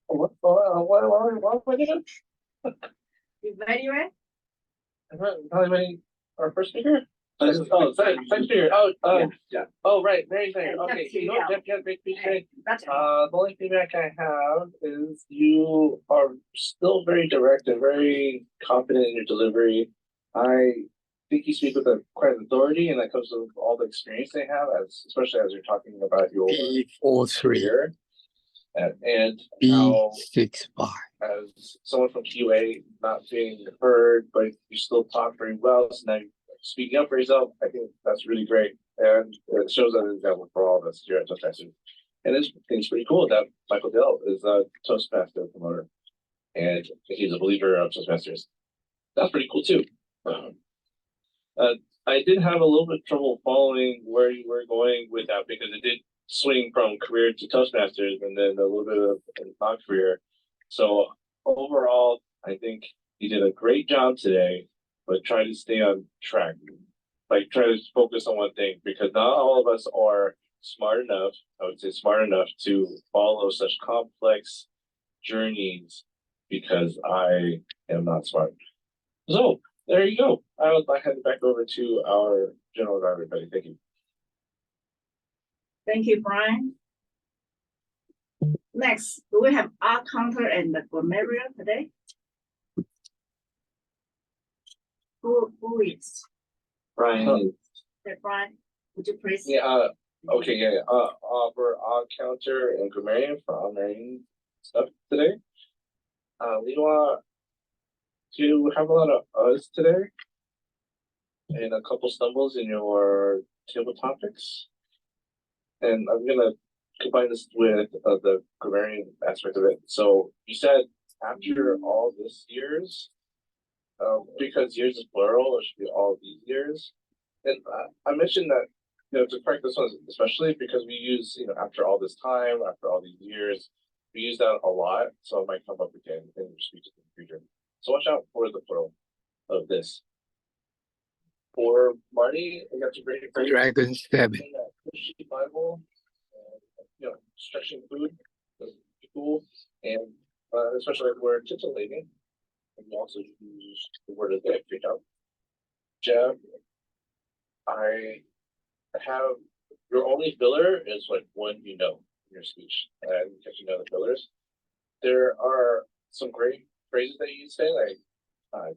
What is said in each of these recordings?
What am I doing? You ready, right? Evaluating our first speaker? Second speaker. Oh, right. Very fair. Okay. You know, Jeff, you had a great speech today. The only feedback I have is you are still very direct and very confident in your delivery. I think you speak with quite an authority, and that comes with all the experience they have, especially as you're talking about your B43 and how B65. as someone from QA not being heard, but you still talk very well. So now you're speaking up for yourself. I think that's really great. And it shows that an example for all of us here at Toastmasters. And it's pretty cool that Michael Dell is a Toastmaster promoter. And he's a believer of Toastmasters. That's pretty cool too. I did have a little bit of trouble following where you were going with that because it did swing from career to Toastmasters and then a little bit of a career. So overall, I think you did a great job today, but try to stay on track. Like try to focus on one thing because not all of us are smart enough, I would say smart enough to follow such complex journeys because I am not smart. So there you go. I would hand it back over to our general driver, buddy. Thank you. Thank you, Brian. Next, do we have art counter and the grammarian today? Who is? Brian. Okay, Brian, would you please? Yeah. Okay. Yeah. For art counter and grammarian for our main stuff today. Lila, you have a lot of us today, and a couple stumbles in your table topics. And I'm gonna combine this with the grammarian aspect of it. So you said after all this years, because years is plural, it should be all these years. And I mentioned that to correct this one especially because we use after all this time, after all these years, we use that a lot, so it might come up again in your speeches in the future. So watch out for the plural of this. For Marty, I got you great Dragon 7. Bible, stretching food, cool, and especially if we're titillating, and we also use the word of the day, pick up. Jeff, I have your only filler is like one in your speech, and because you know the fillers. There are some great phrases that you say, like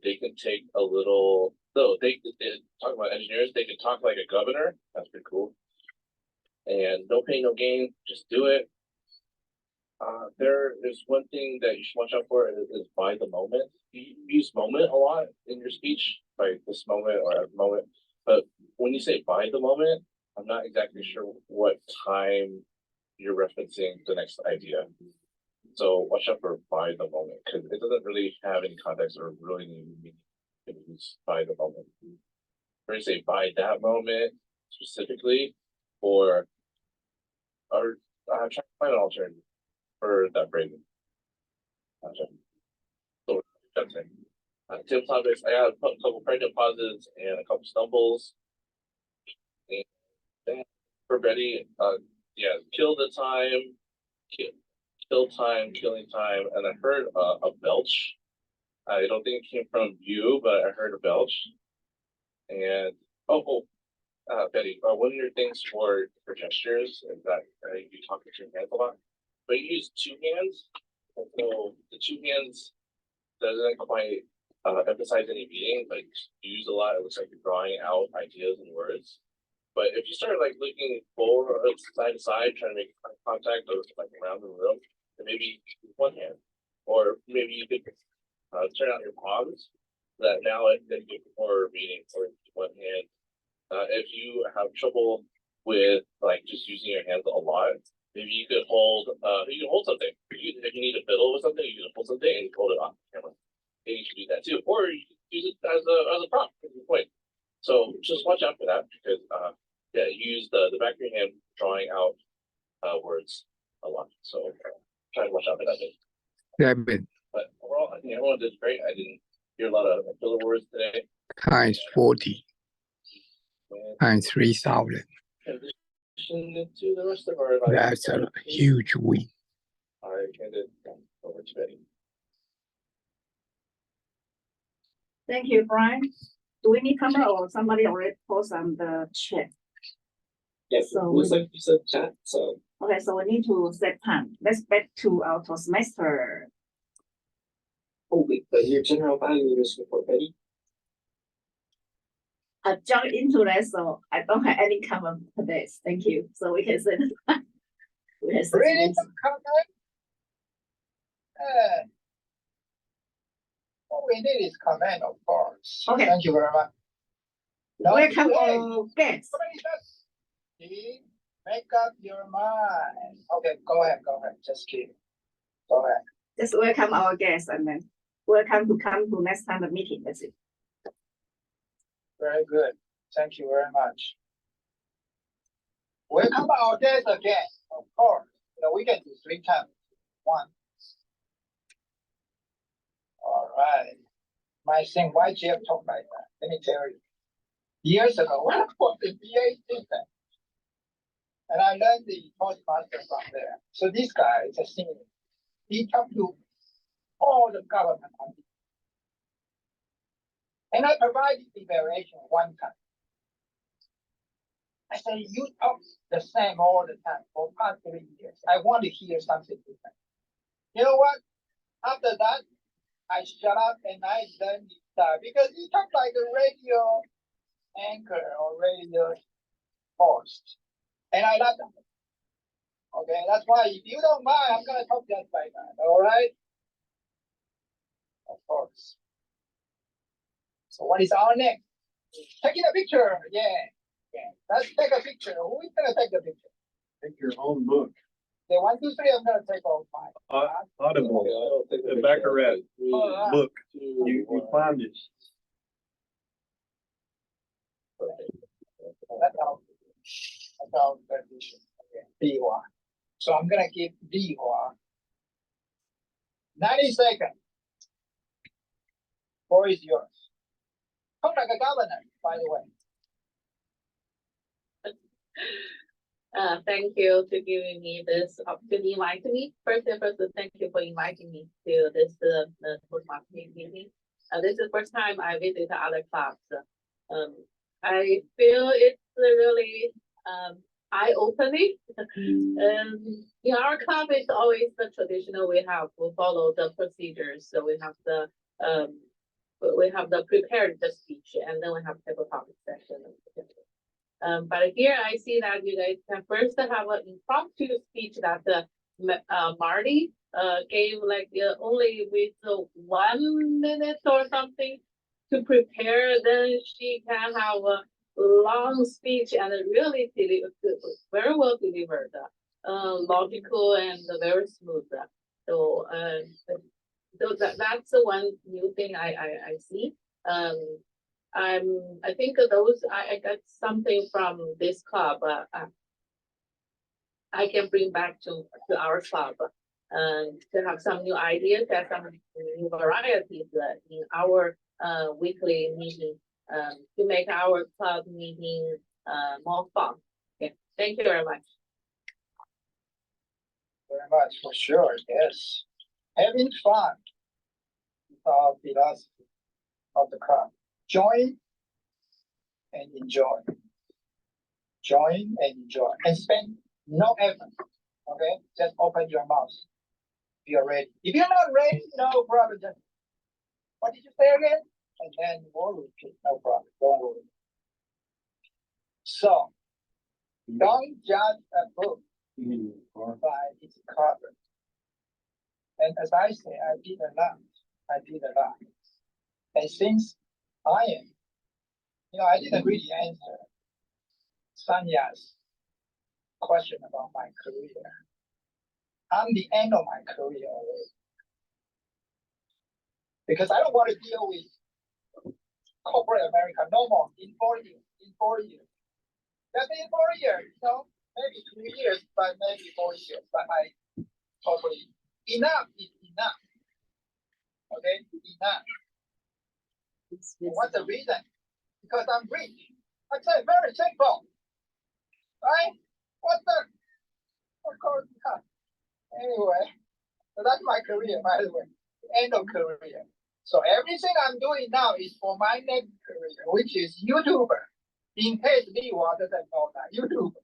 they can take a little. So they talk about engineers. They can talk like a governor. That's pretty cool. And no pain, no gain. Just do it. There is one thing that you should watch out for is by the moment. You use moment a lot in your speech, like this moment or at the moment. But when you say by the moment, I'm not exactly sure what time you're referencing the next idea. So watch out for by the moment because it doesn't really have any context or really any meaning to use by the moment. We're going to say by that moment specifically, or try to find an alternative for that phrasing. So that's it. Tip topics. I got a couple pregnant pauses and a couple stumbles. And then for Betty, kill the time, kill time, killing time, and I heard a belch. I don't think it came from you, but I heard a belch. And Betty, one of your things for gestures is that you talk with your hands a lot, but you use two hands. And so the two hands doesn't quite emphasize any meaning, but you use a lot. It looks like you're drawing out ideas and words. But if you start like looking forward side to side, trying to make contact or like around the room, then maybe one hand, or maybe you could turn out your palms. That now it gives more meaning for one hand. If you have trouble with like just using your hands a lot, maybe you could hold something. If you need to fiddle with something, you can hold something and hold it off the camera. Maybe you should do that too, or you can use it as a prop. Point. So just watch out for that because use the back of your hand drawing out words a lot. So try to watch out for that. But overall, I think everyone did great. I didn't hear a lot of filler words today. Times 40 times 3,000. To the rest of our advisory. That's a huge win. I hand it over to Betty. Thank you, Brian. Do we need camera or somebody already post on the chat? Yes, So looks like you said chat, so. Okay, so we need to set time. Let's back to our Toastmaster. Oh, wait, but your general value is report, Betty. I jumped into that, so I don't have any comment today. Thank you. So we can set we can set Ready this. to comment? What we need is comment, of course. Okay. Thank you very much. Now, Welcome hey, our guests. somebody just make up your mind. Okay, go ahead. Just keep. Go ahead. Just welcome our guests and then welcome to come to next time the meeting. That's it. Very good. Thank you very much. Welcome our guests again, of course. We can do 3 times. 1. All right. My thing, why Jeff talk like that? Let me tell you. Years ago, when I was the BA system, and I learned the Toastmaster from there. So this guy is a senior. He talked to all the government. And I provided the variation 1 time. I said, you talk the same all the time for past 3 years. I want to hear something different. You know what? After that, I shut up and I learned this stuff because he talked like a radio anchor or radio host. And I love them. Okay, that's why if you don't mind, I'm gonna talk just like that. All right? Of course. So what is our next? Taking a picture. Yeah. Let's take a picture. Who is gonna take the picture? Take your own book. Okay, 1, 2, 3. I'm gonna take all 5. Audible, the Baccarat book. You find it. That's our tradition. Okay, Dihua. So I'm gonna give Dihua 90 seconds. Floor is yours. Talk like a governor, by the way. Thank you to giving me this opportunity, inviting me. First, thank you for inviting me to this Toastmaster meeting. This is the first time I visit other clubs. I feel it's really eye-opening. In our club, it's always the traditional. We have to follow the procedures. So we have the prepared speech, and then we have table topic session. But here I see that you guys can first have an impromptu speech that Marty gave only with 1 minute or something to prepare. Then she can have a long speech and really very well delivered, logical and very smooth. So that's the one new thing I see. I think those I got something from this club. I can bring back to our club, to have some new ideas and some new varieties in our weekly meeting, to make our club meeting more fun. Okay, thank you very much. Very much, for sure. Yes, having fun is our philosophy of the club. Join and enjoy. Join and enjoy. And spend no effort. Okay? Just open your mouth. If you're ready. If you're not ready, no problem. Just, what did you say again? And then we'll repeat. No problem. Don't worry. So, don't judge a book by its cover. And as I say, I did a lot. And since I didn't really answer Sanya's question about my career. I'm the end of my career already. Because I don't want to deal with corporate America no more in 4 years. Just in 4 years, maybe 2 years, but maybe 4 years. But I totally enough is enough. Okay, enough. What's the reason? Because I'm rich. I say very simple. Right? what the? Of course not. Anyway, so that's my career, by the way. End of career. So everything I'm doing now is for my next career, which is YouTuber. In case Liwa doesn't know that, YouTuber.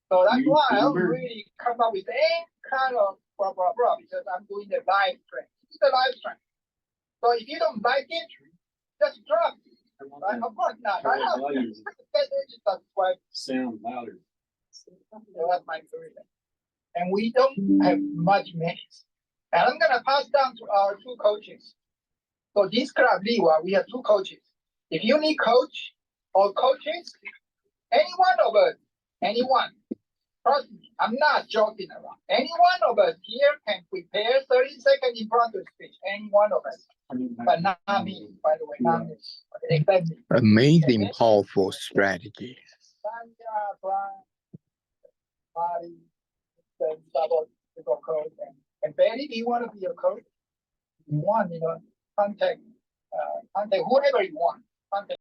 So that's why I don't really come up with any kind of blah, blah, blah, because I'm doing the live stream. It's a live stream. So if you don't like it, just drop it. Right? Of course not. I have to subscribe. Sound louder. So that's my career. And we don't have much minutes. And I'm gonna pass down to our two coaches. So this club, Liwa, we have two coaches. If you need coach or coaches, any one of us, anyone, trust me, I'm not joking around. Any one of us here can prepare 30 seconds in front of speech. Any one of us. But not me, by the way, not me. Except me. Amazing, powerful strategy. Sanja, Brian, Marty, the double coach, and Betty, do you want to be a coach? You want, contact whoever you want. Contact